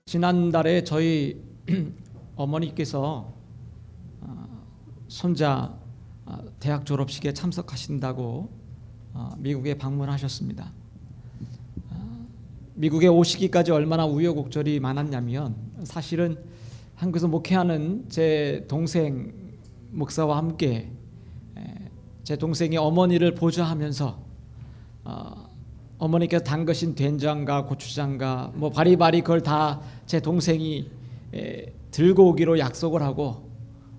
지난달에 저희 어머니께서 손자 대학 졸업식에 참석하신다고 미국에 방문하셨습니다. 미국에 오시기까지 얼마나 우여곡절이 많았냐면, 사실은 한국에서 목회하는 제 동생 목사와 함께 제 동생이 어머니를 보좌하면서 어머니께서 담그신 된장과 고추장과 뭐 바리바리 그걸 다 제 동생이 들고 오기로 약속을 하고,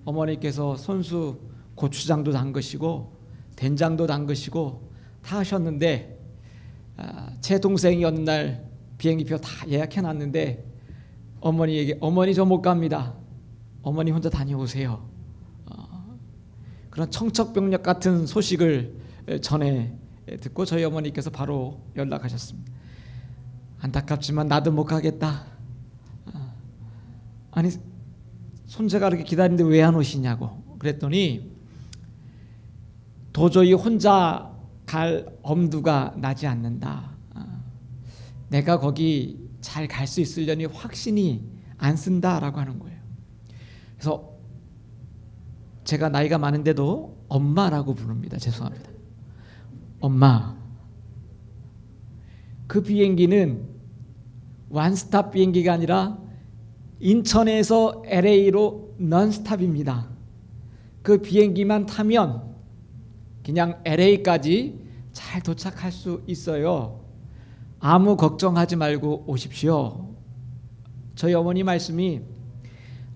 어머니께서 손수 고추장도 담그시고 된장도 담그시고 다 하셨는데, 제 동생이 어느 날 비행기표 다 예약해놨는데 어머니에게 "어머니 저 못 갑니다. 어머니 혼자 다녀오세요." 그런 청척병력 같은 소식을 전해 듣고 저희 어머니께서 바로 연락하셨습니다. "안타깝지만 나도 못 가겠다." "아니 손자가 그렇게 기다리는데 왜 안 오시냐고." 그랬더니 "도저히 혼자 갈 엄두가 나지 않는다. 내가 거기 잘 갈 수 있으려니 확신이 안 쓴다라고 하는 거예요. 그래서 제가 나이가 많은데도 엄마라고 부릅니다. 죄송합니다. "엄마, 그 비행기는 원스톱 비행기가 아니라 인천에서 LA로 넌스톱입니다. 그 비행기만 타면 그냥 LA까지 잘 도착할 수 있어요. 아무 걱정하지 말고 오십시오." 저희 어머니 말씀이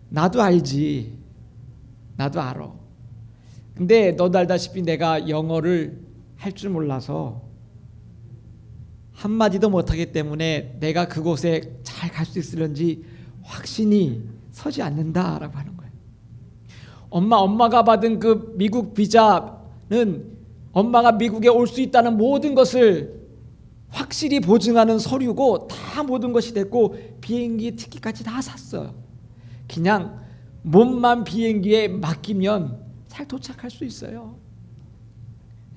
"나도 알지. 나도 알아. 근데 너도 알다시피 내가 영어를 할 줄 몰라서 한마디도 못하기 때문에 내가 그곳에 잘 갈 수 있을런지 확신이 서지 않는다."라고 하는 거예요. 엄마가 받은 그 미국 비자는 엄마가 미국에 올 수 있다는 모든 것을 확실히 보증하는 서류고, 다 모든 것이 됐고 비행기 티켓까지 다 샀어요. 그냥 몸만 비행기에 맡기면 잘 도착할 수 있어요.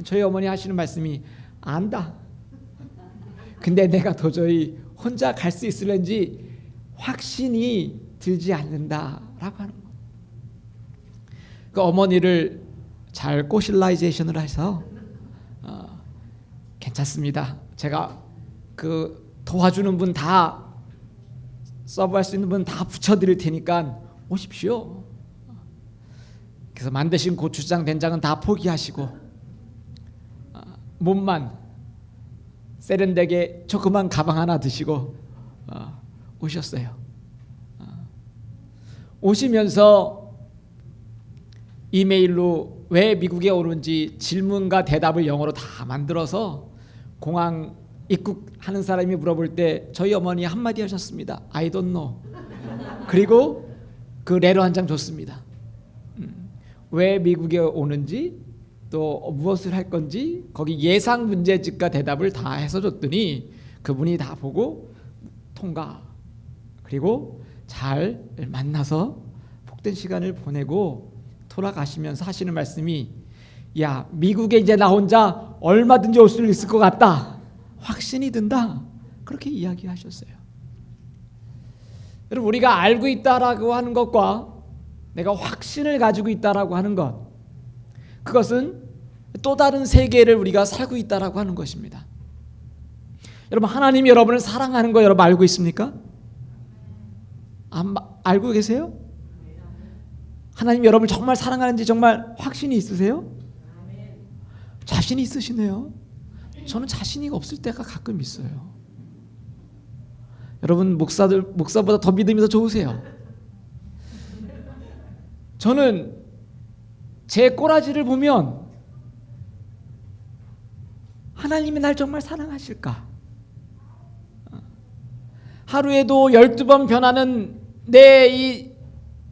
저희 어머니 하시는 말씀이 "안다. 근데 내가 도저히 혼자 갈 수 있을는지 확신이 들지 않는다라고 하는 거예요. 그 어머니를 잘 꼬실라이제이션을 해서 괜찮습니다. 제가 그 도와주는 분 다, 서브할 수 있는 분 다 붙여드릴 테니까 오십시오. 그래서 만드신 고추장 된장은 다 포기하시고 몸만 세련되게 조그만 가방 하나 드시고 오셨어요. 오시면서 이메일로 왜 미국에 오는지 질문과 대답을 영어로 다 만들어서 공항 입국하는 사람이 물어볼 때 저희 어머니 한마디 하셨습니다. "I don't know." 그리고 그 레러 한 장 줬습니다. 왜 미국에 오는지, 또 무엇을 할 건지 거기 예상 문제집과 대답을 다 해서 줬더니 그분이 다 보고 통과, 그리고 잘 만나서 복된 시간을 보내고 돌아가시면서 하시는 말씀이 "야, 미국에 이제 나 혼자 얼마든지 올 수 있을 것 같다. 확신이 든다." 그렇게 이야기하셨어요. 여러분, 우리가 알고 있다라고 하는 것과 내가 확신을 가지고 있다라고 하는 것, 그것은 또 다른 세계를 우리가 살고 있다라고 하는 것입니다. 여러분, 하나님이 여러분을 사랑하는 거 여러분 알고 있습니까? 알고 계세요? 하나님이 여러분을 정말 사랑하는지 정말 확신이 있으세요? 자신이 있으시네요. 저는 자신이 없을 때가 가끔 있어요. 여러분, 목사보다 더 믿음이 더 좋으세요. 저는 제 꼬라지를 보면 하나님이 날 정말 사랑하실까? 하루에도 12번 변하는 내 이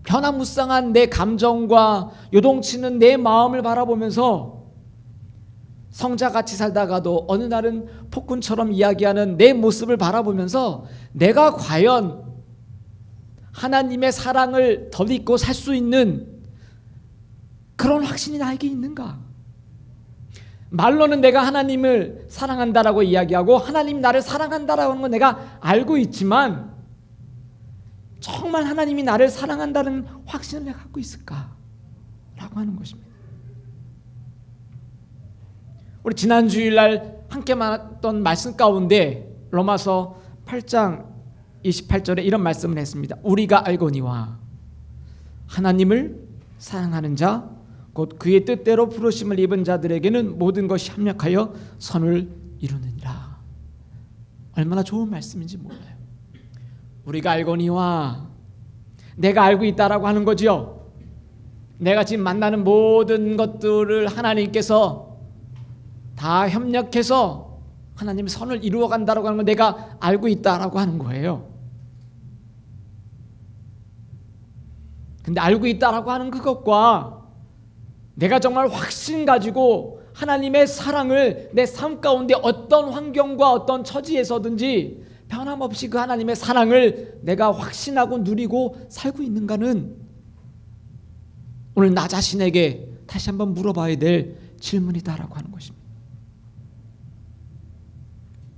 변화무쌍한 내 감정과 요동치는 내 마음을 바라보면서 성자같이 살다가도 어느 날은 폭군처럼 이야기하는 내 모습을 바라보면서 내가 과연 하나님의 사랑을 덧입고 살 수 있는 그런 확신이 나에게 있는가? 말로는 내가 하나님을 사랑한다라고 이야기하고 하나님이 나를 사랑한다라고 하는 건 내가 알고 있지만, 정말 하나님이 나를 사랑한다는 확신을 내가 갖고 있을까? 라고 하는 것입니다. 우리 지난 주일날 함께 만났던 말씀 가운데 로마서 8장 28절에 이런 말씀을 했습니다. 우리가 알거니와 하나님을 사랑하는 자 곧 그의 뜻대로 부르심을 입은 자들에게는 모든 것이 합력하여 선을 이루느니라. 얼마나 좋은 말씀인지 몰라요. 우리가 알거니와, 내가 알고 있다라고 하는 거지요. 내가 지금 만나는 모든 것들을 하나님께서 다 협력해서 하나님의 선을 이루어 간다라고 하는 건 내가 알고 있다라고 하는 거예요. 근데 알고 있다라고 하는 그것과 내가 정말 확신 가지고 하나님의 사랑을 내 삶 가운데 어떤 환경과 어떤 처지에서든지 변함없이 그 하나님의 사랑을 내가 확신하고 누리고 살고 있는가는 오늘 나 자신에게 다시 한번 물어봐야 될 질문이다라고 하는 것입니다.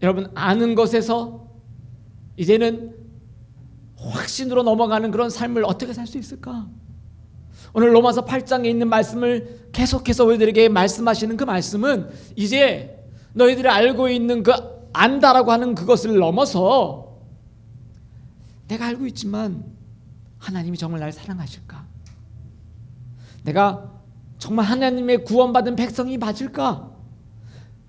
여러분, 아는 것에서 이제는 확신으로 넘어가는 그런 삶을 어떻게 살 수 있을까? 오늘 로마서 8장에 있는 말씀을 계속해서 우리들에게 말씀하시는 그 말씀은 이제 너희들이 알고 있는 그 안다라고 하는 그것을 넘어서 내가 알고 있지만 하나님이 정말 날 사랑하실까? 내가 정말 하나님의 구원받은 백성이 맞을까?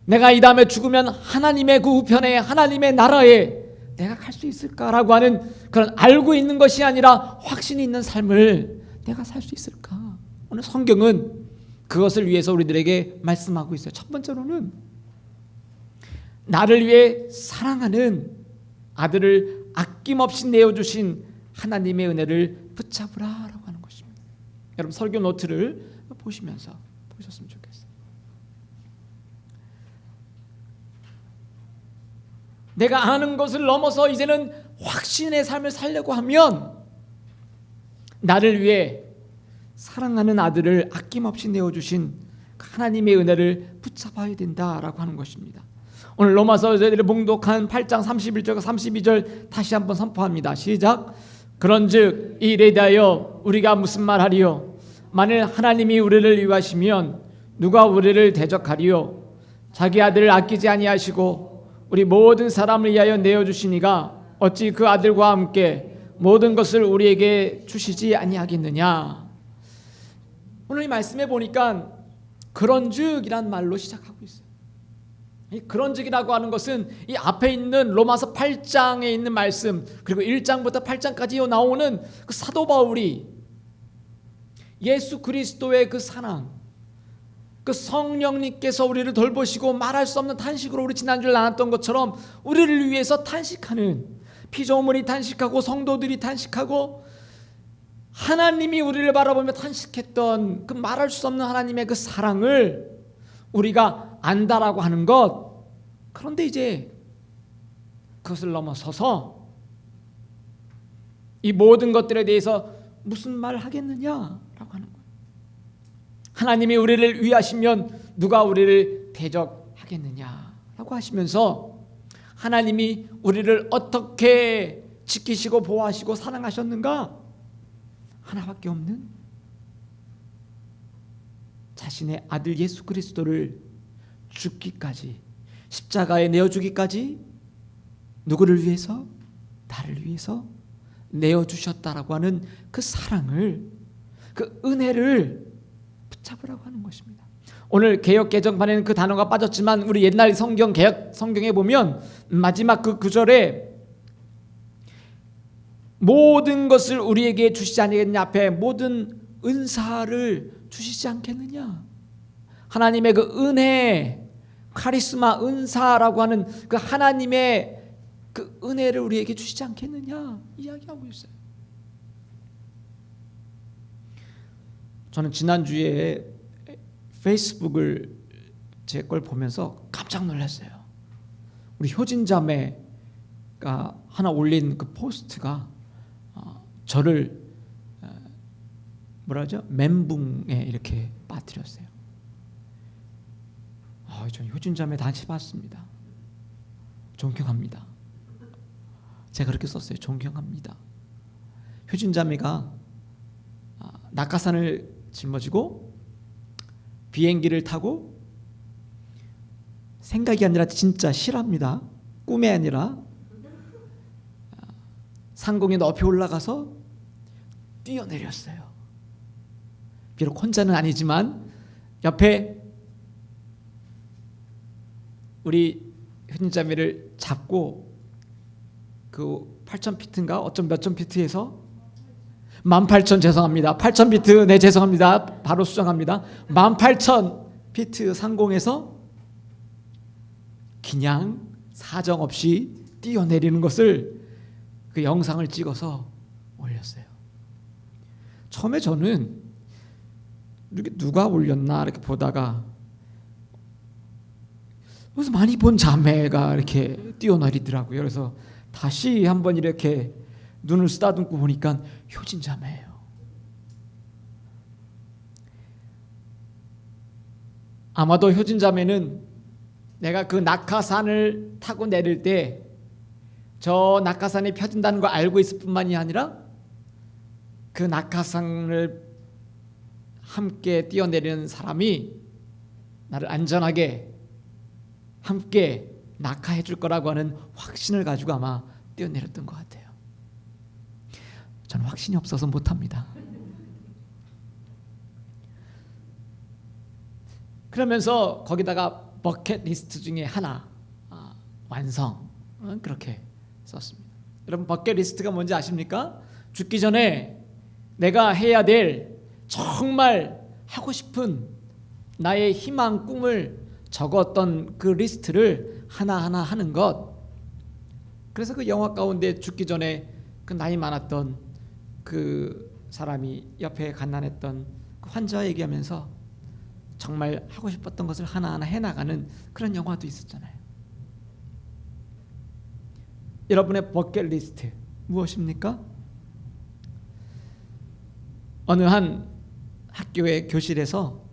내가 이 다음에 죽으면 하나님의 그 우편에 하나님의 나라에 내가 갈 수 있을까라고 하는 그런 알고 있는 것이 아니라 확신이 있는 삶을 내가 살 수 있을까? 오늘 성경은 그것을 위해서 우리들에게 말씀하고 있어요. 첫 번째로는 나를 위해 사랑하는 아들을 아낌없이 내어주신 하나님의 은혜를 붙잡으라라고 하는 것입니다. 여러분, 설교 노트를 보시면서 보셨으면 좋겠어요. 내가 아는 것을 넘어서 이제는 확신의 삶을 살려고 하면 나를 위해 사랑하는 아들을 아낌없이 내어주신 하나님의 은혜를 붙잡아야 된다라고 하는 것입니다. 오늘 로마서 저희들이 봉독한 8장 31절과 32절 다시 한번 선포합니다. 시작. 그런즉 이 일에 대하여 우리가 무슨 말하리요? 만일 하나님이 우리를 위하시면 누가 우리를 대적하리요? 자기 아들을 아끼지 아니하시고 우리 모든 사람을 위하여 내어주시니가 어찌 그 아들과 함께 모든 것을 우리에게 주시지 아니하겠느냐. 오늘 이 말씀에 보니까 그런즉이란 말로 시작하고 있어요. 이 그런즉이라고 하는 것은 이 앞에 있는 로마서 8장에 있는 말씀 그리고 1장부터 8장까지 나오는 그 사도 바울이 예수 그리스도의 그 사랑, 그 성령님께서 우리를 돌보시고 말할 수 없는 탄식으로 우리 지난주에 나눴던 것처럼 우리를 위해서 탄식하는, 피조물이 탄식하고 성도들이 탄식하고 하나님이 우리를 바라보며 탄식했던 그 말할 수 없는 하나님의 그 사랑을 우리가 안다라고 하는 것. 그런데 이제 그것을 넘어서서 이 모든 것들에 대해서 무슨 말을 하겠느냐라고 하는 거예요. 하나님이 우리를 위하시면 누가 우리를 대적하겠느냐라고 하시면서 하나님이 우리를 어떻게 지키시고 보호하시고 사랑하셨는가? 하나밖에 없는 자신의 아들 예수 그리스도를 죽기까지, 십자가에 내어주기까지 누구를 위해서? 나를 위해서 내어주셨다라고 하는 그 사랑을, 그 은혜를 붙잡으라고 하는 것입니다. 오늘 개역 개정판에는 그 단어가 빠졌지만 우리 옛날 성경 개역 성경에 보면 마지막 그 구절에 모든 것을 우리에게 주시지 않겠느냐 앞에 모든 은사를 주시지 않겠느냐. 하나님의 그 은혜, 카리스마, 은사라고 하는 그 하나님의 그 은혜를 우리에게 주시지 않겠느냐 이야기하고 있어요. 저는 지난주에 페이스북을 제 걸 보면서 깜짝 놀랐어요. 우리 효진 자매가 하나 올린 그 포스트가 저를 뭐라죠? 멘붕에 이렇게 빠뜨렸어요. 저는 효진 자매 다시 봤습니다. 존경합니다. 제가 그렇게 썼어요. 존경합니다. 효진자매가 낙하산을 짊어지고 비행기를 타고 생각이 아니라 진짜 실합니다. 꿈이 아니라 상공에 높이 올라가서 뛰어내렸어요. 비록 혼자는 아니지만 옆에 우리 효진자매를 잡고 그 8,000피트인가 어쩜 몇천 피트에서 18,000 죄송합니다. 8,000피트 네 죄송합니다. 바로 수정합니다. 18,000피트 상공에서 그냥 사정없이 뛰어내리는 것을 그 영상을 찍어서 올렸어요. 처음에 저는 이렇게 누가 올렸나 이렇게 보다가 그래서 많이 본 자매가 이렇게 뛰어내리더라고요. 그래서 다시 한번 이렇게 눈을 쓰다듬고 보니까 효진 자매예요. 아마도 효진 자매는 내가 그 낙하산을 타고 내릴 때 저 낙하산이 펴진다는 걸 알고 있을 뿐만이 아니라 그 낙하산을 함께 뛰어내리는 사람이 나를 안전하게 함께 낙하해 줄 거라고 하는 확신을 가지고 아마 뛰어내렸던 것 같아요. 저는 확신이 없어서 못합니다. 그러면서 거기다가 버킷리스트 중에 하나 완성 그렇게 썼습니다. 여러분 버킷리스트가 뭔지 아십니까? 죽기 전에 내가 해야 될 정말 하고 싶은 나의 희망 꿈을 적었던 그 리스트를 하나하나 하는 것. 그래서 그 영화 가운데 죽기 전에 그 나이 많았던 그 사람이 옆에 갓난했던 그 환자와 얘기하면서 정말 하고 싶었던 것을 하나하나 해나가는 그런 영화도 있었잖아요. 여러분의 버킷리스트 무엇입니까? 어느 한 학교의 교실에서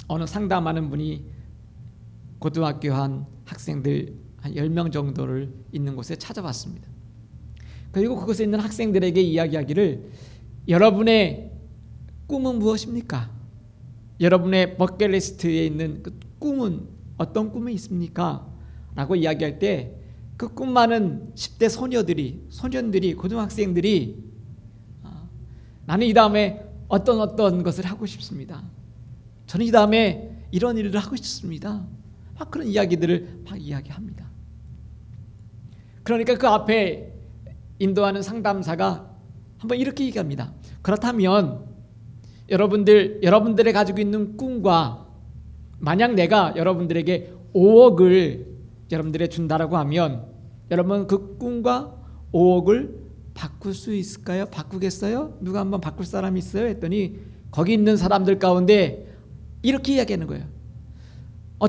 어느 상담하는 분이 고등학교 한 학생들 한 10명 정도를 있는 곳에 찾아왔습니다. 그리고 그곳에 있는 학생들에게 이야기하기를 여러분의 꿈은 무엇입니까? 여러분의 버킷리스트에 있는 그 꿈은 어떤 꿈이 있습니까? 라고 이야기할 때 그 꿈 많은 10대 소년들이 고등학생들이 나는 이 다음에 어떤 것을 하고 싶습니다. 저는 이 다음에 이런 일을 하고 싶습니다. 막 그런 이야기들을 막 이야기합니다. 그러니까 그 앞에 인도하는 상담사가 한번 이렇게 얘기합니다. 그렇다면 여러분들이 가지고 있는 꿈과 만약 내가 여러분들에게 5억을 여러분들에 준다라고 하면 여러분 그 꿈과 5억을 바꿀 수 있을까요? 바꾸겠어요? 누가 한번 바꿀 사람이 있어요? 했더니 거기 있는 사람들 가운데 이렇게 이야기하는 거예요.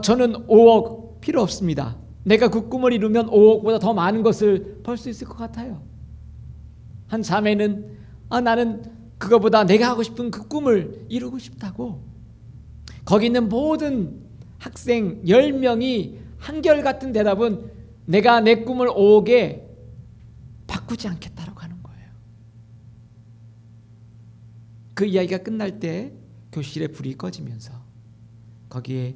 저는 5억 필요 없습니다. 내가 그 꿈을 이루면 5억보다 더 많은 것을 벌 수 있을 것 같아요. 한 자매는 나는 그거보다 내가 하고 싶은 그 꿈을 이루고 싶다고. 거기 있는 모든 학생 10명이 한결같은 대답은 내가 내 꿈을 5억에 바꾸지 않겠다라고 하는 거예요. 그 이야기가 끝날 때 교실에 불이 꺼지면서 거기에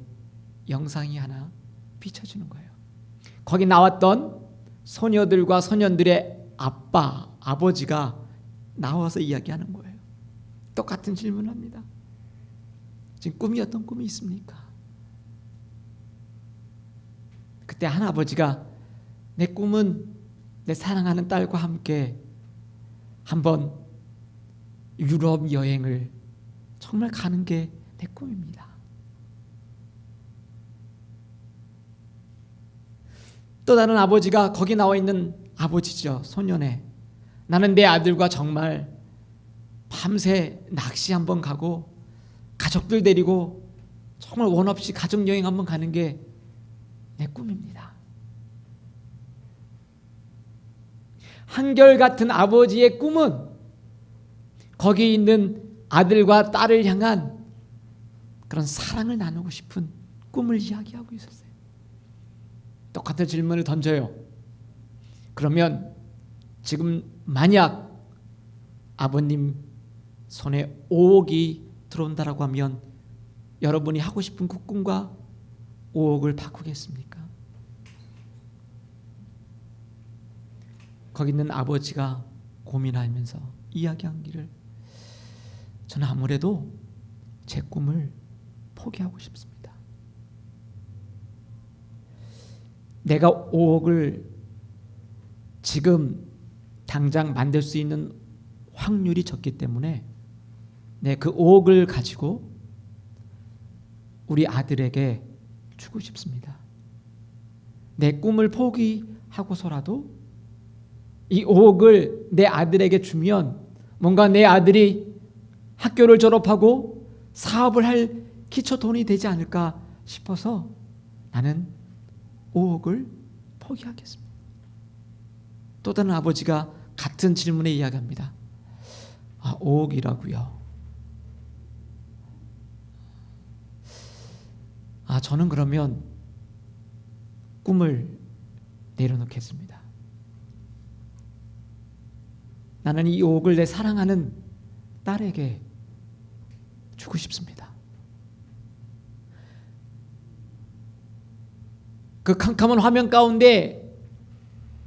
영상이 하나 비춰지는 거예요. 거기 나왔던 소녀들과 소년들의 아버지가 나와서 이야기하는 거예요. 똑같은 질문을 합니다. 지금 꿈이 어떤 꿈이 있습니까? 그때 한 아버지가 내 꿈은 내 사랑하는 딸과 함께 한번 유럽 여행을 정말 가는 게 내 꿈입니다. 또 다른 아버지가 거기 나와 있는 아버지죠. 소년의 나는 내 아들과 정말 밤새 낚시 한번 가고 가족들 데리고 정말 원 없이 가족여행 한번 가는 게 내 꿈입니다. 한결같은 아버지의 꿈은 거기 있는 아들과 딸을 향한 그런 사랑을 나누고 싶은 꿈을 이야기하고 있었어요. 똑같은 질문을 던져요. 그러면 지금 만약 아버님 손에 5억이 들어온다라고 하면 여러분이 하고 싶은 그 꿈과 5억을 바꾸겠습니까? 거기 있는 아버지가 고민하면서 이야기하기를, 저는 아무래도 제 꿈을 포기하고 싶습니다. 내가 5억을 지금 당장 만들 수 있는 확률이 적기 때문에 그 5억을 가지고 우리 아들에게 주고 싶습니다. 내 꿈을 포기하고서라도 이 5억을 내 아들에게 주면 뭔가 내 아들이 학교를 졸업하고 사업을 할 기초 돈이 되지 않을까 싶어서 나는 5억을 포기하겠습니다. 또 다른 아버지가 같은 질문에 이야기합니다. 5억이라고요? 저는 그러면 꿈을 내려놓겠습니다. 나는 이 5억을 내 사랑하는 딸에게 주고 싶습니다. 그 캄캄한 화면 가운데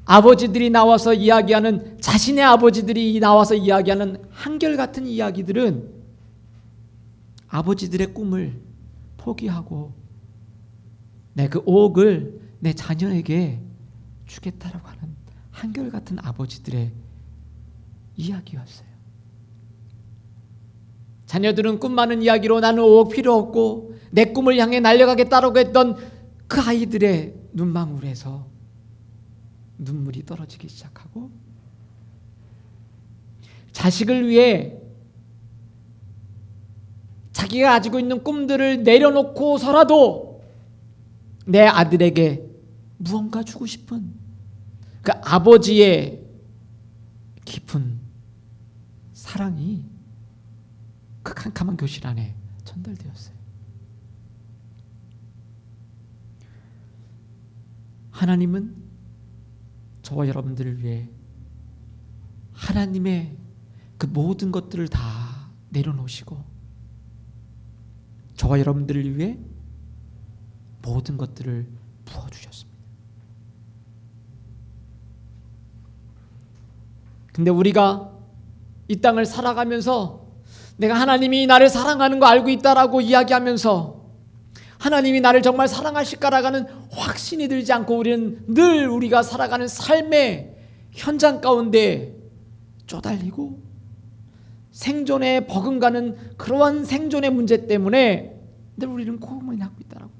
아버지들이 나와서 이야기하는, 자신의 아버지들이 나와서 이야기하는 한결같은 이야기들은 아버지들의 꿈을 포기하고 그 5억을 내 자녀에게 주겠다라고 하는 한결같은 아버지들의 이야기였어요. 자녀들은 꿈 많은 이야기로 나는 5억 필요 없고 내 꿈을 향해 날려가겠다라고 했던 그 아이들의 눈망울에서 눈물이 떨어지기 시작하고, 자식을 위해 자기가 가지고 있는 꿈들을 내려놓고서라도 내 아들에게 무언가 주고 싶은 그 아버지의 깊은 사랑이 그 캄캄한 교실 안에 전달되었어요. 하나님은 저와 여러분들을 위해 하나님의 그 모든 것들을 다 내려놓으시고 저와 여러분들을 위해 모든 것들을 부어주셨습니다. 근데 우리가 이 땅을 살아가면서 내가 하나님이 나를 사랑하는 거 알고 있다라고 이야기하면서 하나님이 나를 정말 사랑하실까라는 확신이 들지 않고 우리는 늘 우리가 살아가는 삶의 현장 가운데 쪼달리고 생존에 버금가는 그러한 생존의 문제 때문에 늘 우리는 고민하고 있다라고.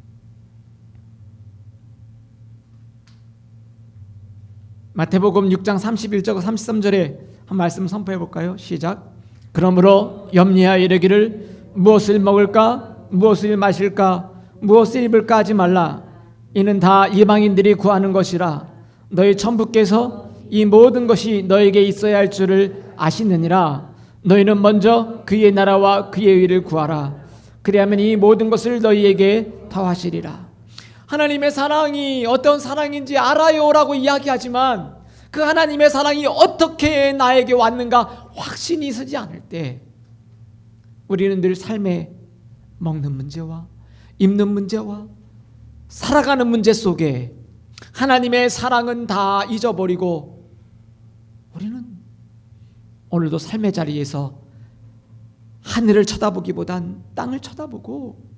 마태복음 6장 31절 33절에 한 말씀 선포해 볼까요? 시작. 그러므로 염려하여 이르기를 무엇을 먹을까 무엇을 마실까 무엇을 입을까 하지 말라. 이는 다 이방인들이 구하는 것이라. 너희 천부께서 이 모든 것이 너에게 있어야 할 줄을 아시느니라. 너희는 먼저 그의 나라와 그의 의를 구하라. 그리하면 이 모든 것을 너희에게 더하시리라. 하나님의 사랑이 어떤 사랑인지 알아요라고 이야기하지만 그 하나님의 사랑이 어떻게 나에게 왔는가 확신이 서지 않을 때 우리는 늘 삶에 먹는 문제와 입는 문제와 살아가는 문제 속에 하나님의 사랑은 다 잊어버리고 우리는 오늘도 삶의 자리에서 하늘을 쳐다보기보단 땅을 쳐다보고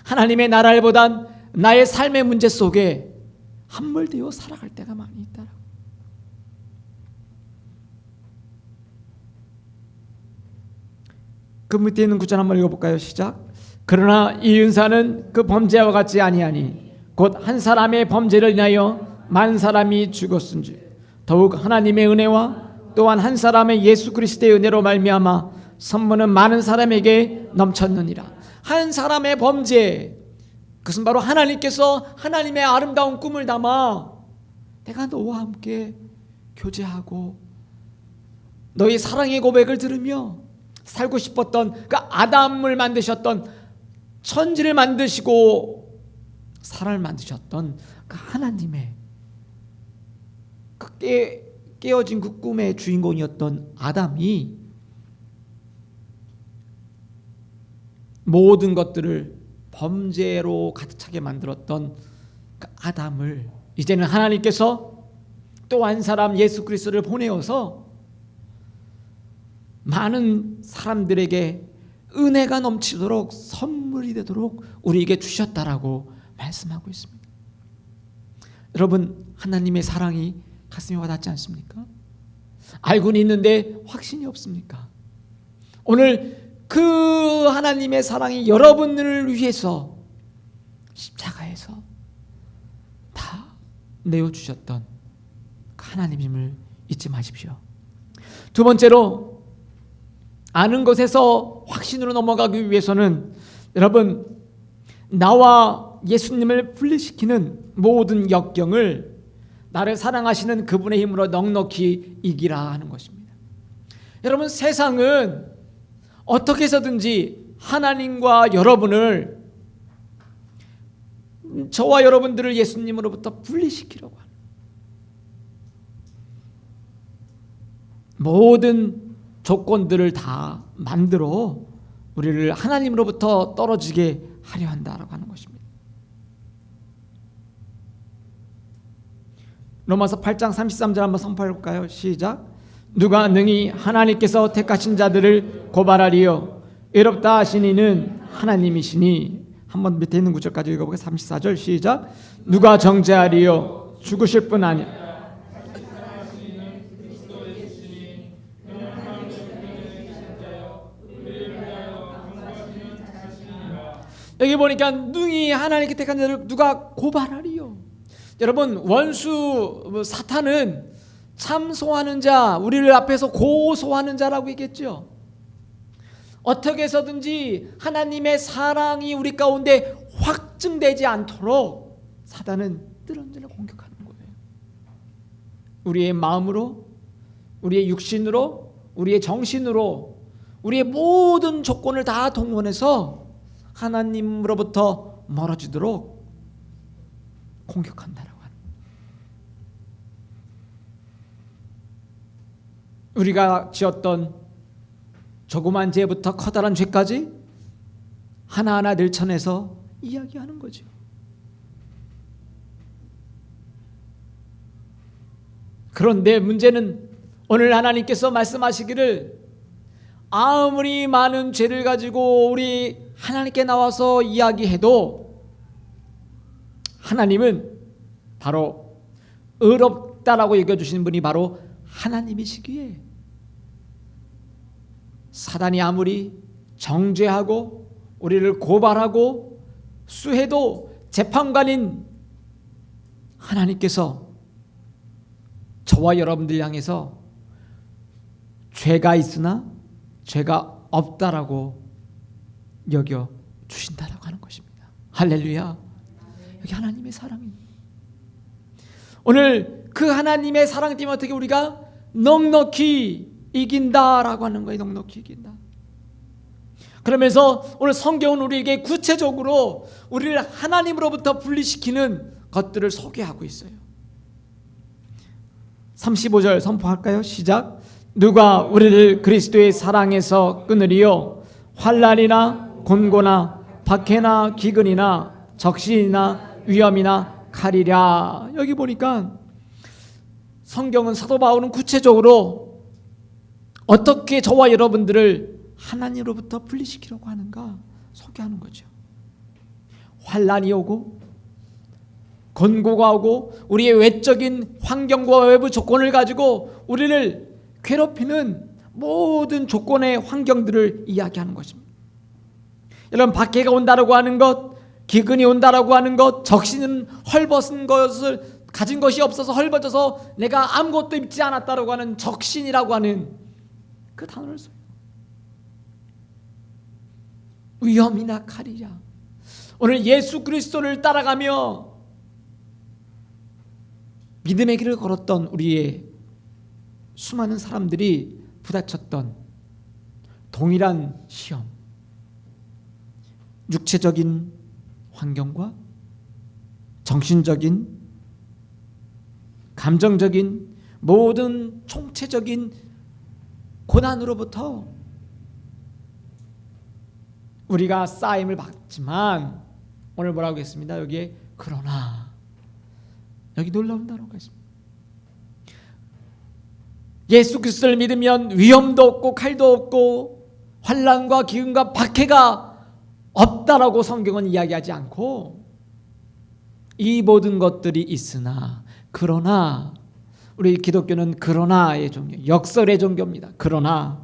하나님의 나라를 보단 나의 삶의 문제 속에 함몰되어 살아갈 때가 많이 있다라고. 그 밑에 있는 구절 한번 읽어볼까요? 시작. 그러나 이 윤사는 그 범죄와 같지 아니하니 곧 한 사람의 범죄를 인하여 만 사람이 죽었은즉 더욱 하나님의 은혜와 또한 한 사람의 예수 그리스도의 은혜로 말미암아 선물은 많은 사람에게 넘쳤느니라. 한 사람의 범죄, 그것은 바로 하나님께서 하나님의 아름다운 꿈을 담아 내가 너와 함께 교제하고 너의 사랑의 고백을 들으며 살고 싶었던 그 아담을 만드셨던, 천지를 만드시고 사람을 만드셨던 그 하나님의 깨어진 그 꿈의 주인공이었던 아담이 모든 것들을 범죄로 가득 차게 만들었던 그 아담을 이제는 하나님께서 또 한 사람 예수 그리스도를 보내어서 많은 사람들에게 은혜가 넘치도록 선물이 되도록 우리에게 주셨다라고 말씀하고 있습니다. 여러분, 하나님의 사랑이 가슴에 와닿지 않습니까? 알고는 있는데 확신이 없습니까? 오늘 그 하나님의 사랑이 여러분을 위해서 십자가에서 다 내어주셨던 그 하나님임을 잊지 마십시오. 두 번째로, 아는 것에서 확신으로 넘어가기 위해서는 여러분, 나와 예수님을 분리시키는 모든 역경을 나를 사랑하시는 그분의 힘으로 넉넉히 이기라 하는 것입니다. 여러분, 세상은 어떻게 해서든지 하나님과 여러분을, 저와 여러분들을 예수님으로부터 분리시키려고 하는 모든 조건들을 다 만들어 우리를 하나님으로부터 떨어지게 하려 한다라고 하는 것입니다. 로마서 8장 33절 한번 선포해 볼까요? 시작. 누가 능히 하나님께서 택하신 자들을 고발하리요? 의롭다 하신 이는 하나님이시니. 한번 밑에 있는 구절까지 읽어보게. 34절 시작. 누가 정죄하리요? 죽으실 분 아니야. 여기 보니까 능히 하나님께 택한 자를 누가 고발하리요? 여러분, 원수 사탄은 참소하는 자, 우리를 앞에서 고소하는 자라고 얘기했죠. 어떻게 해서든지 하나님의 사랑이 우리 가운데 확증되지 않도록 사탄은 뜰언질러 공격하는 거예요. 우리의 마음으로, 우리의 육신으로, 우리의 정신으로, 우리의 모든 조건을 다 동원해서 하나님으로부터 멀어지도록 공격한다라고 하는. 우리가 지었던 조그만 죄부터 커다란 죄까지 하나하나 늘쳐내서 이야기하는 거죠. 그런데 문제는 오늘 하나님께서 말씀하시기를 아무리 많은 죄를 가지고 우리 하나님께 나와서 이야기해도 하나님은 바로 의롭다라고 얘기해주시는 분이 바로 하나님이시기에 사단이 아무리 정죄하고 우리를 고발하고 수해도 재판관인 하나님께서 저와 여러분들 향해서 죄가 있으나 죄가 없다라고 여겨 주신다라고 하는 것입니다. 할렐루야. 여기 하나님의 사랑이, 오늘 그 하나님의 사랑 때문에 어떻게 우리가 넉넉히 이긴다라고 하는 거예요. 넉넉히 이긴다. 그러면서 오늘 성경은 우리에게 구체적으로 우리를 하나님으로부터 분리시키는 것들을 소개하고 있어요. 35절 선포할까요? 시작. 누가 우리를 그리스도의 사랑에서 끊으리요? 환난이나 곤고나 박해나 기근이나 적신이나 위험이나 칼이랴. 여기 보니까 성경은, 사도 바울은 구체적으로 어떻게 저와 여러분들을 하나님으로부터 분리시키려고 하는가 소개하는 거죠. 환난이 오고 곤고가 오고 우리의 외적인 환경과 외부 조건을 가지고 우리를 괴롭히는 모든 조건의 환경들을 이야기하는 것입니다. 여러분, 박해가 온다라고 하는 것, 기근이 온다라고 하는 것, 적신은 헐벗은 것을 가진 것이 없어서 헐벗어서 내가 아무것도 입지 않았다라고 하는 적신이라고 하는 그 단어를 써요. 위험이나 칼이라. 오늘 예수 그리스도를 따라가며 믿음의 길을 걸었던 우리의 수많은 사람들이 부닥쳤던 동일한 시험, 육체적인 환경과 정신적인, 감정적인 모든 총체적인 고난으로부터 우리가 쌓임을 받지만 오늘 뭐라고 했습니다? 여기에 그러나 여기 놀라운 단어가 있습니다. 예수 그리스도를 믿으면 위험도 없고 칼도 없고 환난과 기근과 박해가 없다라고 성경은 이야기하지 않고 이 모든 것들이 있으나 그러나 우리 기독교는 그러나의 종교, 역설의 종교입니다. 그러나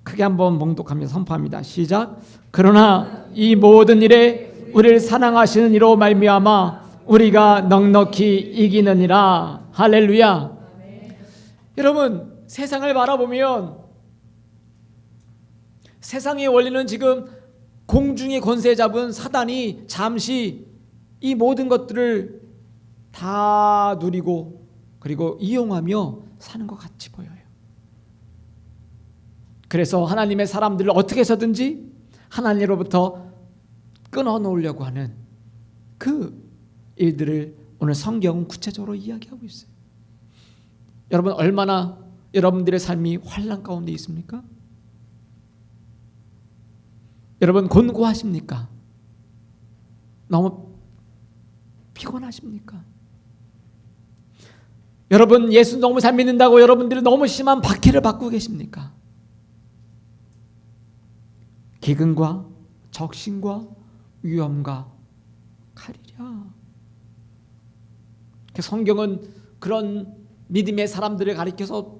크게 한번 봉독하며 선포합니다. 시작. 그러나 이 모든 일에 우리를 사랑하시는 이로 말미암아 우리가 넉넉히 이기느니라. 할렐루야. 여러분, 세상을 바라보면 세상의 원리는 지금 공중의 권세 잡은 사단이 잠시 이 모든 것들을 다 누리고 그리고 이용하며 사는 것 같이 보여요. 그래서 하나님의 사람들을 어떻게 해서든지 하나님으로부터 끊어놓으려고 하는 그 일들을 오늘 성경은 구체적으로 이야기하고 있어요. 여러분, 얼마나 여러분들의 삶이 환난 가운데 있습니까? 여러분, 곤고하십니까? 너무 피곤하십니까? 여러분, 예수 너무 잘 믿는다고 여러분들이 너무 심한 박해를 받고 계십니까? 기근과 적신과 위험과 칼이랴. 성경은 그런 믿음의 사람들을 가리켜서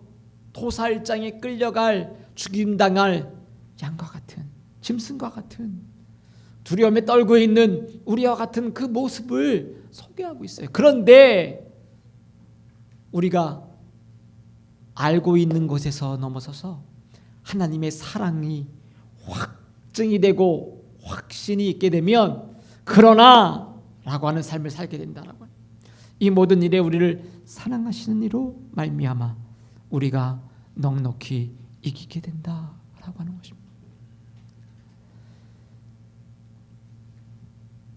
토살장에 끌려갈 죽임당할 양과 같은 짐승과 같은 두려움에 떨고 있는 우리와 같은 그 모습을 소개하고 있어요. 그런데 우리가 알고 있는 곳에서 넘어서서 하나님의 사랑이 확증이 되고 확신이 있게 되면 그러나 라고 하는 삶을 살게 된다라고. 이 모든 일에 우리를 사랑하시는 이로 말미암아 우리가 넉넉히 이기게 된다라고 하는 것입니다.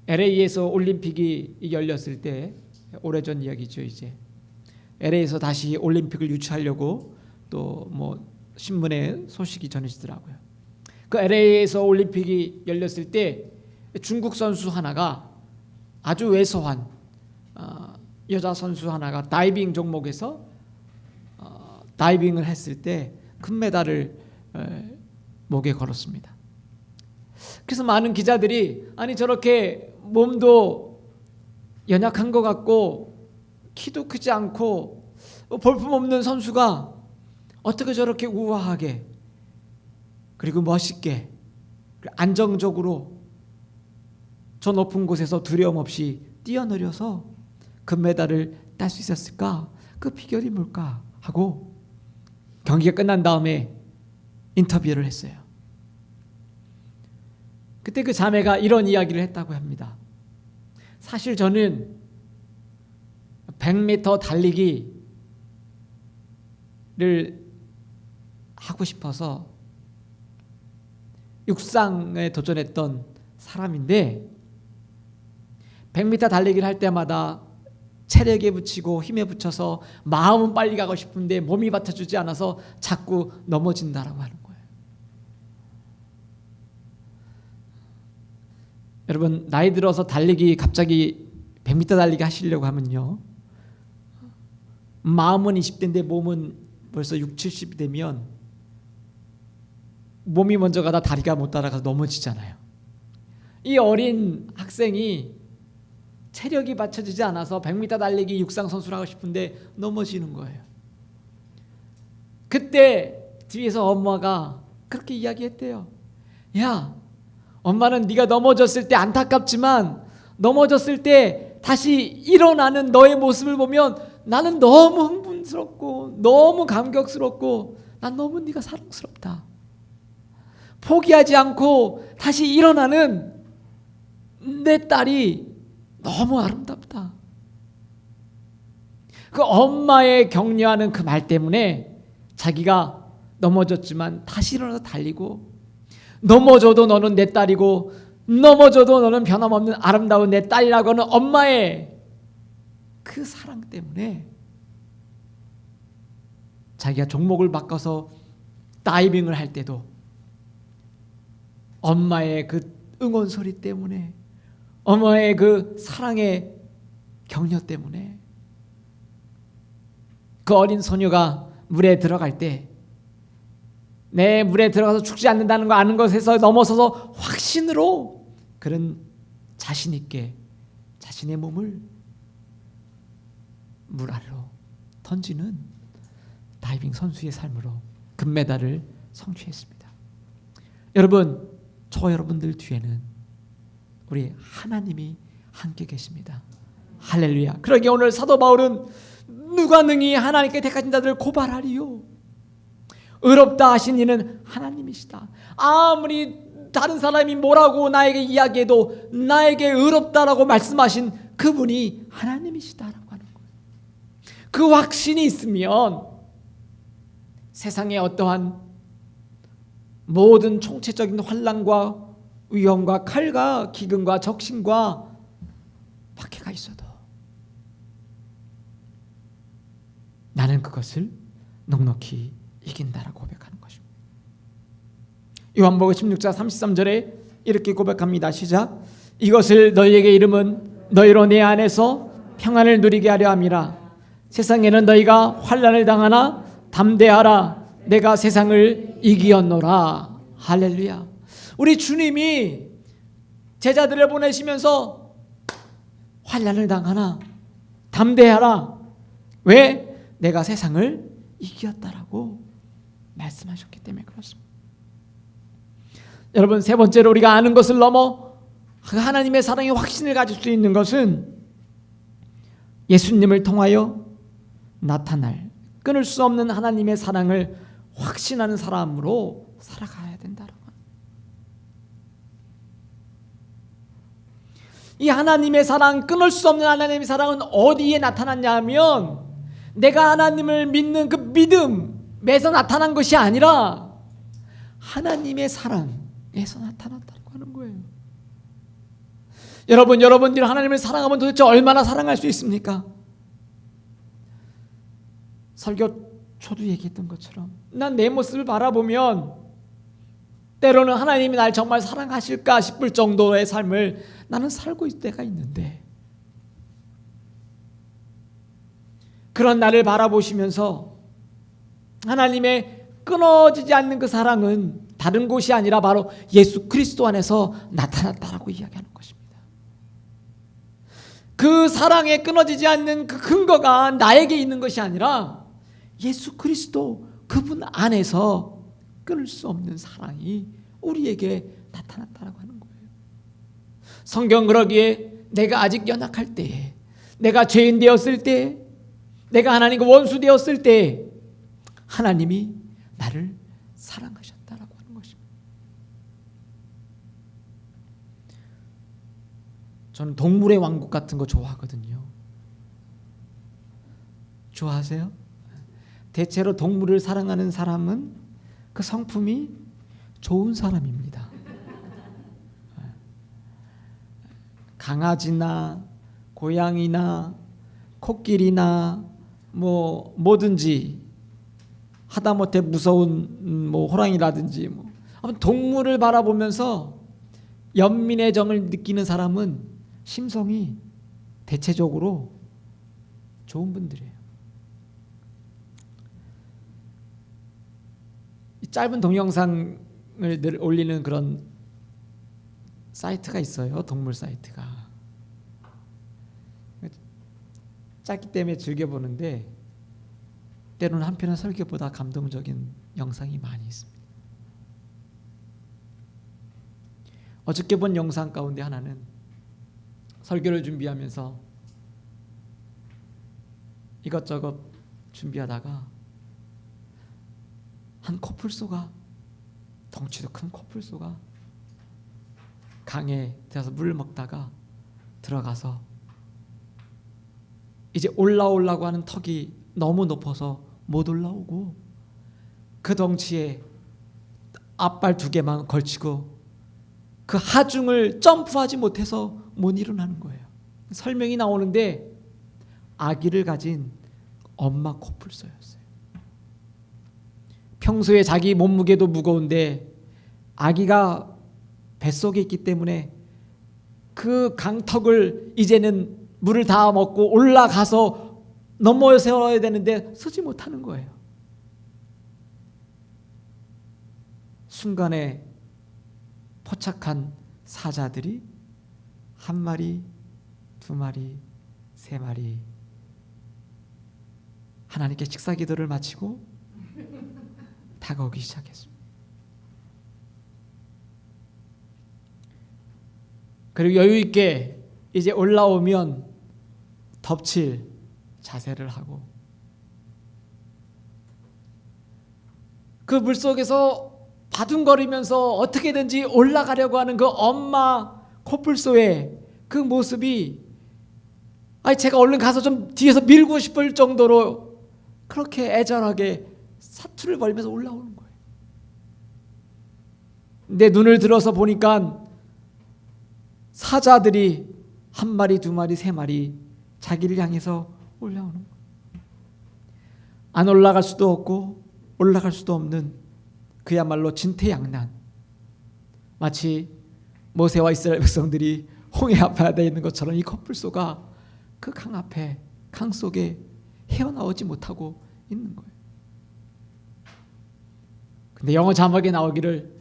LA에서 올림픽이 열렸을 때 오래전 이야기죠. 이제 LA에서 다시 올림픽을 유치하려고 또 뭐 신문에 소식이 전해지더라고요. 그 LA에서 올림픽이 열렸을 때 중국 선수 하나가 아주 왜소한 여자 선수 하나가 다이빙 종목에서 다이빙을 했을 때 금메달을 목에 걸었습니다. 그래서 많은 기자들이 아니 저렇게 몸도 연약한 것 같고 키도 크지 않고 볼품없는 선수가 어떻게 저렇게 우아하게 그리고 멋있게 안정적으로 저 높은 곳에서 두려움 없이 뛰어내려서 금메달을 딸 수 있었을까? 그 비결이 뭘까? 하고 경기가 끝난 다음에 인터뷰를 했어요. 그때 그 자매가 이런 이야기를 했다고 합니다. 사실 저는 100m 달리기를 하고 싶어서 육상에 도전했던 사람인데 100m 달리기를 할 때마다 체력에 붙이고 힘에 붙여서 마음은 빨리 가고 싶은데 몸이 받쳐주지 않아서 자꾸 넘어진다라고 하는 거예요. 여러분, 나이 들어서 달리기 갑자기 100m 달리기 하시려고 하면요, 마음은 20대인데 몸은 벌써 60, 70 되면 몸이 먼저 가다 다리가 못 따라가서 넘어지잖아요. 이 어린 학생이 체력이 받쳐지지 않아서 100m 달리기 육상 선수를 하고 싶은데 넘어지는 거예요. 그때 뒤에서 엄마가 그렇게 이야기했대요. 야, 엄마는 네가 넘어졌을 때 안타깝지만 넘어졌을 때 다시 일어나는 너의 모습을 보면 나는 너무 흥분스럽고 너무 감격스럽고 난 너무 네가 사랑스럽다. 포기하지 않고 다시 일어나는 내 딸이 너무 아름답다. 그 엄마의 격려하는 그 말 때문에 자기가 넘어졌지만 다시 일어나서 달리고, 넘어져도 너는 내 딸이고 넘어져도 너는 변함없는 아름다운 내 딸이라고 하는 엄마의 그 사랑 때문에 자기가 종목을 바꿔서 다이빙을 할 때도 엄마의 그 응원 소리 때문에, 엄마의 그 사랑의 격려 때문에 그 어린 소녀가 물에 들어갈 때 내 물에 들어가서 죽지 않는다는 거 아는 것에서 넘어서서 확신으로 그런 자신 있게 자신의 몸을 물 아래로 던지는 다이빙 선수의 삶으로 금메달을 성취했습니다. 여러분, 저 여러분들 뒤에는 우리 하나님이 함께 계십니다. 할렐루야. 그러기에 오늘 사도 바울은 누가 능히 하나님께 택하신 자들을 고발하리요? 의롭다 하신 이는 하나님이시다. 아무리 다른 사람이 뭐라고 나에게 이야기해도 나에게 의롭다라고 말씀하신 그분이 하나님이시다라고 하는 거예요. 그 확신이 있으면 세상의 어떠한 모든 총체적인 환난과 위험과 칼과 기근과 적신과 박해가 있어도 나는 그것을 넉넉히 이긴다라고 고백하는 것입니다. 요한복음 16장 33절에 이렇게 고백합니다. 시작. 이것을 너희에게 이름은 너희로 내 안에서 평안을 누리게 하려 함이라. 세상에는 너희가 환난을 당하나 담대하라. 내가 세상을 이기었노라. 할렐루야. 우리 주님이 제자들을 보내시면서 환난을 당하나 담대하라. 왜? 내가 세상을 이겼다라고 말씀하셨기 때문에 그렇습니다. 여러분, 세 번째로 우리가 아는 것을 넘어 하나님의 사랑의 확신을 가질 수 있는 것은 예수님을 통하여 나타날 끊을 수 없는 하나님의 사랑을 확신하는 사람으로 살아가야 된다는 거예요. 이 하나님의 사랑, 끊을 수 없는 하나님의 사랑은 어디에 나타났냐 하면 내가 하나님을 믿는 그 믿음에서 나타난 것이 아니라 하나님의 사랑에서 나타났다고 하는 거예요. 여러분들이 하나님을 사랑하면 도대체 얼마나 사랑할 수 있습니까? 설교 초도 얘기했던 것처럼 난 내 모습을 바라보면 때로는 하나님이 날 정말 사랑하실까 싶을 정도의 삶을 나는 살고 있을 때가 있는데, 그런 나를 바라보시면서 하나님의 끊어지지 않는 그 사랑은 다른 곳이 아니라 바로 예수 그리스도 안에서 나타났다라고 이야기하는 것입니다. 그 사랑에 끊어지지 않는 그 근거가 나에게 있는 것이 아니라 예수 그리스도 그분 안에서 끊을 수 없는 사랑이 우리에게 나타났다라고 하는 거예요. 성경 그러기에 내가 아직 연약할 때에, 내가 죄인 되었을 때, 내가 하나님과 원수 되었을 때 하나님이 나를 사랑하셨다라고 하는 것입니다. 저는 동물의 왕국 같은 거 좋아하거든요. 좋아하세요? 대체로 동물을 사랑하는 사람은 그 성품이 좋은 사람입니다. 강아지나 고양이나 코끼리나 뭐든지 하다못해 무서운 호랑이라든지 아무튼 동물을 바라보면서 연민의 정을 느끼는 사람은 심성이 대체적으로 좋은 분들이에요. 이 짧은 동영상을 늘 올리는 그런 사이트가 있어요. 동물 사이트가. 짧기 때문에 즐겨보는데 때로는 한편의 설교보다 감동적인 영상이 많이 있습니다. 어저께 본 영상 가운데 하나는 설교를 준비하면서 이것저것 준비하다가 한 코뿔소가, 덩치도 큰 코뿔소가 강에 들어가서 물을 먹다가 들어가서 이제 올라오려고 하는 턱이 너무 높아서 못 올라오고 그 덩치에 앞발 2개만 걸치고 그 하중을 점프하지 못해서 못 일어나는 거예요. 설명이 나오는데 아기를 가진 엄마 코뿔소였어요. 평소에 자기 몸무게도 무거운데 아기가 뱃속에 있기 때문에 그 강턱을 이제는 물을 다 먹고 올라가서 넘어서야 되는데 서지 못하는 거예요. 순간에 포착한 사자들이 한 마리, 두 마리, 세 마리 하나님께 식사 기도를 마치고 다가오기 시작했습니다. 그리고 여유 있게 이제 올라오면 덮칠 자세를 하고 그 물속에서 바둥거리면서 어떻게든지 올라가려고 하는 그 엄마 코뿔소의 그 모습이 제가 얼른 가서 좀 뒤에서 밀고 싶을 정도로 그렇게 애절하게 사투를 벌이면서 올라오는 거예요. 내 눈을 들어서 보니까 사자들이 한 마리, 두 마리, 세 마리 자기를 향해서 올라오는 거예요. 안 올라갈 수도 없고 올라갈 수도 없는 그야말로 진퇴양난. 마치 모세와 이스라엘 백성들이 홍해 앞에 있는 것처럼 이 코뿔소가 그 강 앞에, 강 속에 헤어나오지 못하고 있는 거예요. 근데 영어 자막에 나오기를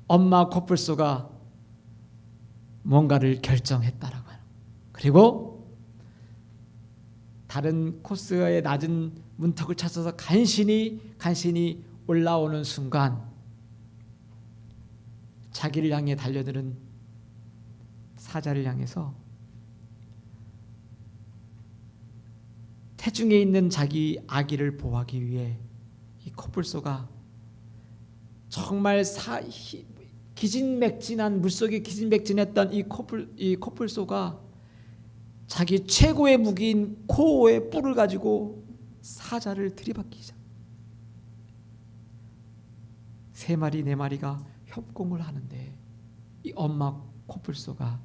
엄마 코뿔소가 뭔가를 결정했다라고 하는. 그리고 다른 코스의 낮은 문턱을 찾아서 간신히 올라오는 순간 자기를 향해 달려드는 사자를 향해서 태중에 있는 자기 아기를 보호하기 위해 이 코뿔소가 정말 기진맥진한 물속에 기진맥진했던 이 코뿔소가 자기 최고의 무기인 코어의 뿔을 가지고 사자를 들이받기 시작. 세 마리 네 마리가 협공을 하는데 이 엄마 코뿔소가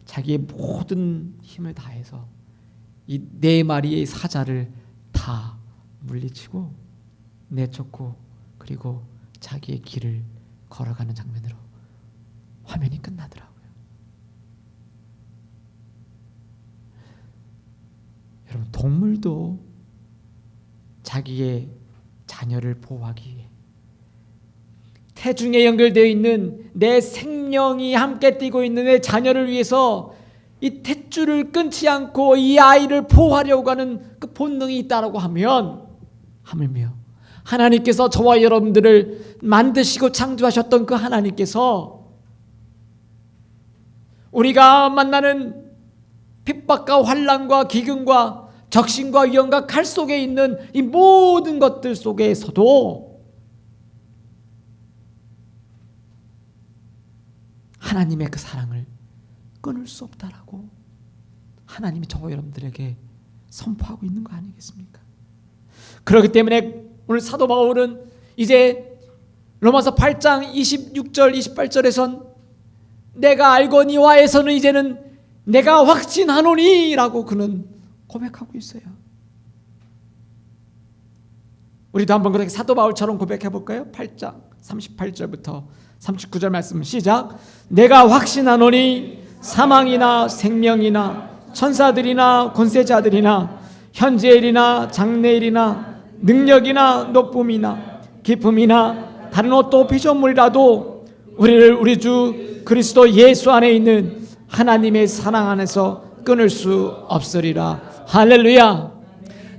자기의 모든 힘을 다해서 이 네 마리의 사자를 다 물리치고 내쫓고 그리고 자기의 길을 걸어가는 장면으로 화면이 끝나더라고요. 여러분, 동물도 자기의 자녀를 보호하기 위해 태중에 연결되어 있는 내 생명이 함께 뛰고 있는 내 자녀를 위해서 이 탯줄을 끊지 않고 이 아이를 보호하려고 하는 그 본능이 있다라고 하면, 하물며 하나님께서 저와 여러분들을 만드시고 창조하셨던 그 하나님께서 우리가 만나는 핍박과 환난과 기근과 적신과 위험과 칼 속에 있는 이 모든 것들 속에서도 하나님의 그 사랑을 끊을 수 없다라고 하나님이 저와 여러분들에게 선포하고 있는 거 아니겠습니까? 그렇기 때문에 오늘 사도 바울은 이제 로마서 8장 26절 28절에선 내가 알거니와에서는 이제는 내가 확신하노니 라고 그는 고백하고 있어요. 우리도 한번 그렇게 사도 바울처럼 고백해 볼까요? 8장 38절부터 39절 말씀 시작. 내가 확신하노니 사망이나 생명이나 천사들이나 권세자들이나 현재일이나 장래일이나 능력이나 높음이나 깊음이나 다른 어떤 피조물이라도 우리를 우리 주 그리스도 예수 안에 있는 하나님의 사랑 안에서 끊을 수 없으리라. 할렐루야.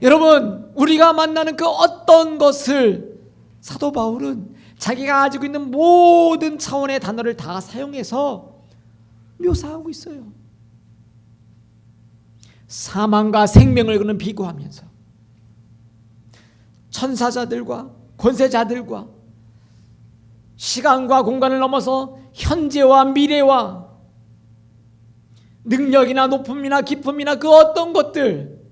여러분, 우리가 만나는 그 어떤 것을 사도 바울은 자기가 가지고 있는 모든 차원의 단어를 다 사용해서 묘사하고 있어요. 사망과 생명을 그는 비교하면서 천사자들과 권세자들과 시간과 공간을 넘어서 현재와 미래와 능력이나 높음이나 깊음이나 그 어떤 것들,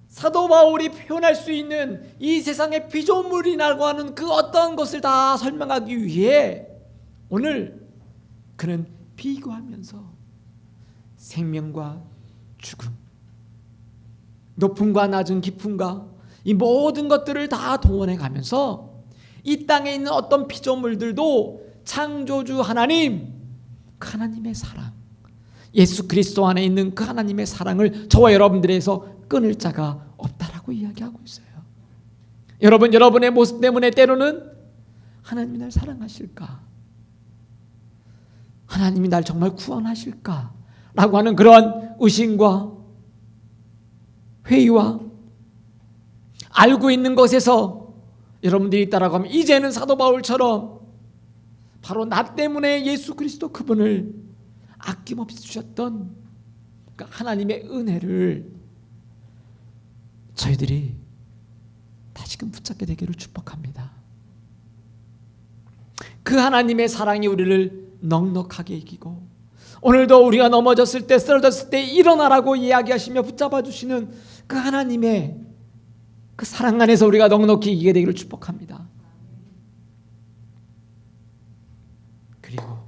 사도 바울이 표현할 수 있는 이 세상의 피조물이라고 하는 그 어떤 것을 다 설명하기 위해 오늘 그는 비교하면서 생명과 죽음, 높음과 낮은 깊음과 이 모든 것들을 다 동원해 가면서 이 땅에 있는 어떤 피조물들도 창조주 하나님, 그 하나님의 사랑, 예수 그리스도 안에 있는 그 하나님의 사랑을 저와 여러분들에서 끊을 자가 없다라고 이야기하고 있어요. 여러분, 여러분의 모습 때문에 때로는 하나님이 날 사랑하실까? 하나님이 날 정말 구원하실까? 라고 하는 그러한 의심과 회의와 알고 있는 것에서 여러분들이 있다라고 하면 이제는 사도 바울처럼 바로 나 때문에 예수 그리스도 그분을 아낌없이 주셨던 그 하나님의 은혜를 저희들이 다시금 붙잡게 되기를 축복합니다. 그 하나님의 사랑이 우리를 넉넉하게 이기고 오늘도 우리가 넘어졌을 때 쓰러졌을 때 일어나라고 이야기하시며 붙잡아 주시는 그 하나님의 그 사랑 안에서 우리가 넉넉히 이기게 되기를 축복합니다. 그리고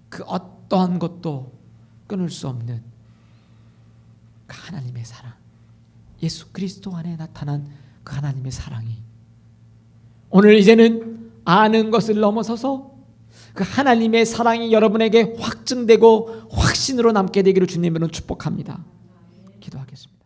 그 어떠한 것도 끊을 수 없는 그 하나님의 사랑, 예수 그리스도 안에 나타난 그 하나님의 사랑이 오늘 이제는 아는 것을 넘어서서 그 하나님의 사랑이 여러분에게 확증되고 확신으로 남게 되기를 주님으로 축복합니다. 기도하겠습니다.